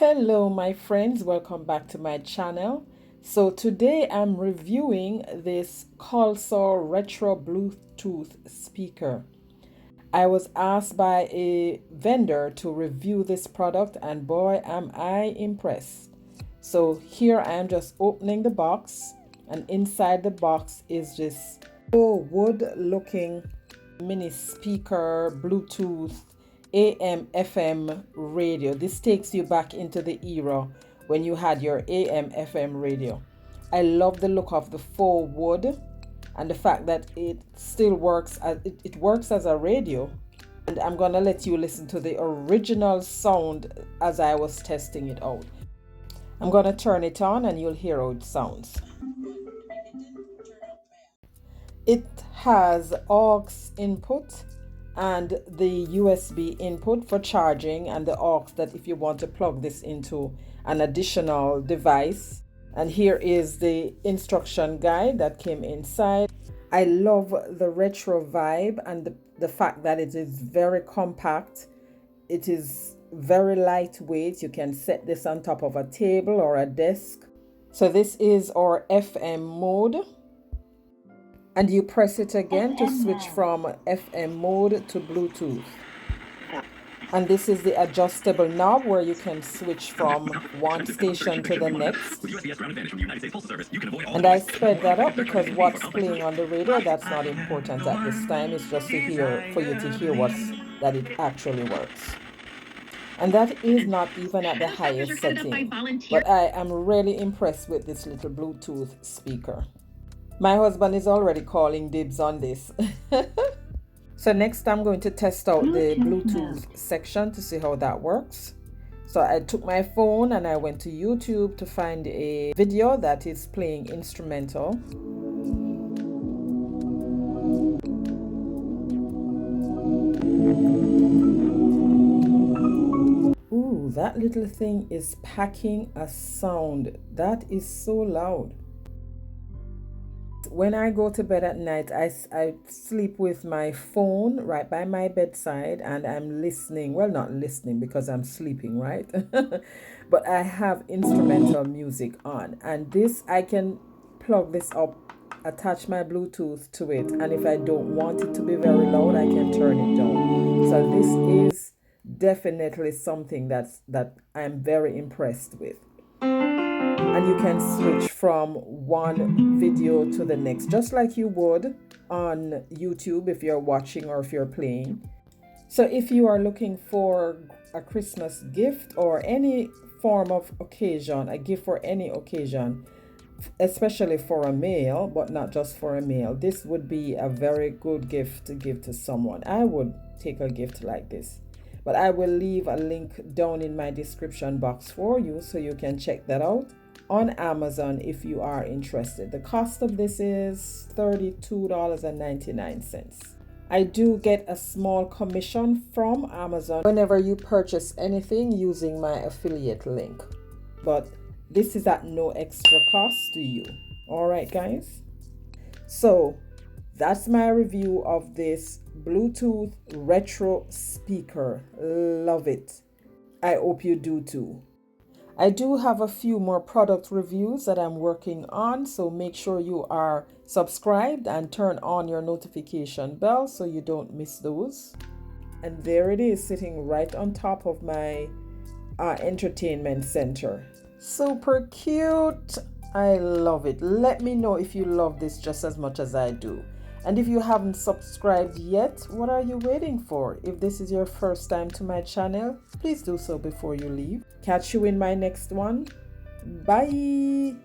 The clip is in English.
Hello my friends, welcome back to my channel. So today I'm reviewing this COLSUR retro Bluetooth speaker. I was asked by a vendor to review this product and boy am I impressed. So here I am just opening the box, and inside the box is this wood looking mini speaker Bluetooth AM FM radio. This takes you back into the era when you had your AM FM radio. I love the look of the faux wood and the fact that it still works as it works as a radio. And I'm gonna let you listen to the original sound as I was testing it out. I'm gonna turn it on and you'll hear how it sounds. It has aux input and the USB input for charging, and the aux that if you want to plug this into an additional device. And here is the instruction guide that came inside. I love the retro vibe and the fact that it is very compact. It is very lightweight. You can set this on top of a table or a desk. So this is our FM mode. And you press it again to switch from FM mode to Bluetooth. And this is the adjustable knob where you can switch from one station to the next. And I sped that up because what's playing on the radio, that's not important at this time. It's just to hear, for you to hear that it actually works. And that is not even at the highest setting. But I am really impressed with this little Bluetooth speaker. My husband is already calling dibs on this. So next I'm going to test out the Bluetooth section to see how that works. So I took my phone and I went to YouTube to find a video that is playing instrumental. Ooh, that little thing is packing a sound. That is so loud. When I go to bed at night, I sleep with my phone right by my bedside and I'm listening. Well, not listening because I'm sleeping, right? But I have instrumental music on, and this, I can plug this up, attach my Bluetooth to it, and if I don't want it to be very loud, I can turn it down. So this is definitely something that I'm very impressed with. And you can switch from one video to the next, just like you would on YouTube if you're watching or if you're playing. So if you are looking for a Christmas gift or any form of occasion, a gift for any occasion, especially for a male, but not just for a male, this would be a very good gift to give to someone. I would take a gift like this. But I will leave a link down in my description box for you so you can check that out on Amazon if you are interested. The cost of this is $32.99. I do get a small commission from Amazon whenever you purchase anything using my affiliate link, but this is at no extra cost to you. All right, guys. So that's my review of this Bluetooth retro speaker. Love it. I hope you do too. I do have a few more product reviews that I'm working on, so make sure you are subscribed and turn on your notification bell so you don't miss those. And there it is, sitting right on top of my entertainment center. Super cute. I love it. Let me know if you love this just as much as I do. And if you haven't subscribed yet, what are you waiting for? If this is your first time to my channel, please do so before you leave. Catch you in my next one. Bye.